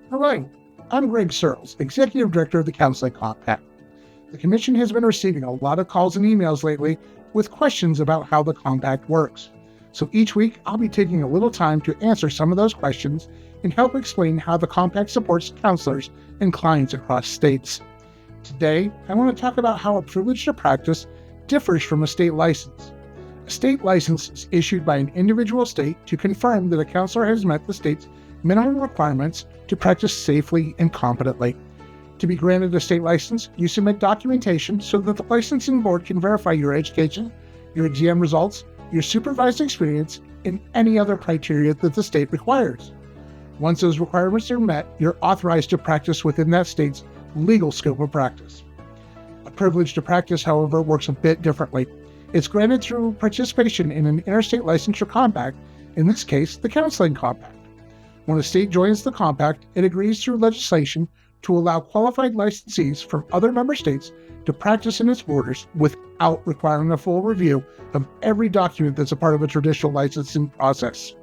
Hello, I'm Greg Searles, Executive Director of the Counseling Compact. The Commission has been receiving a lot of calls and emails lately with questions about how the Compact works. So each week, I'll be taking a little time to answer some of those questions and help explain how the Compact supports counselors and clients across states. Today, I want to talk about how a privilege to practice differs from a state license. A state license is issued by an individual state to confirm that a counselor has met the state's minimum requirements to practice safely and competently. To be granted a state license, you submit documentation so that the licensing board can verify your education, your exam results, your supervised experience, and any other criteria that the state requires. Once those requirements are met, you're authorized to practice within that state's legal scope of practice. A privilege to practice, however, works a bit differently. It's granted through participation in an interstate licensure compact, in this case, the Counseling Compact. When a state joins the compact, it agrees through legislation to allow qualified licensees from other member states to practice in its borders without requiring a full review of every document that's a part of a traditional licensing process.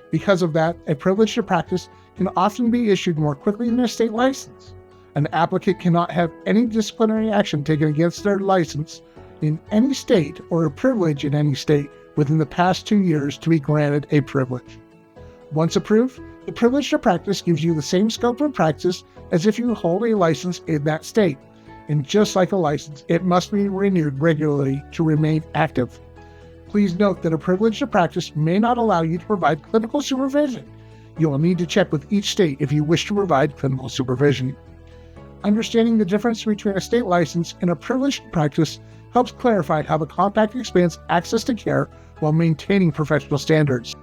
Because of that, a privilege to practice can often be issued more quickly than a state license. An applicant cannot have any disciplinary action taken against their license in any state or a privilege in any state within the past 2 years to be granted a privilege. Once approved, the privilege to practice gives you the same scope of practice as if you hold a license in that state. And just like a license, it must be renewed regularly to remain active. Please note that a privilege to practice may not allow you to provide clinical supervision. You will need to check with each state if you wish to provide clinical supervision. Understanding the difference between a state license and a privilege to practice helps clarify how the compact expands access to care while maintaining professional standards.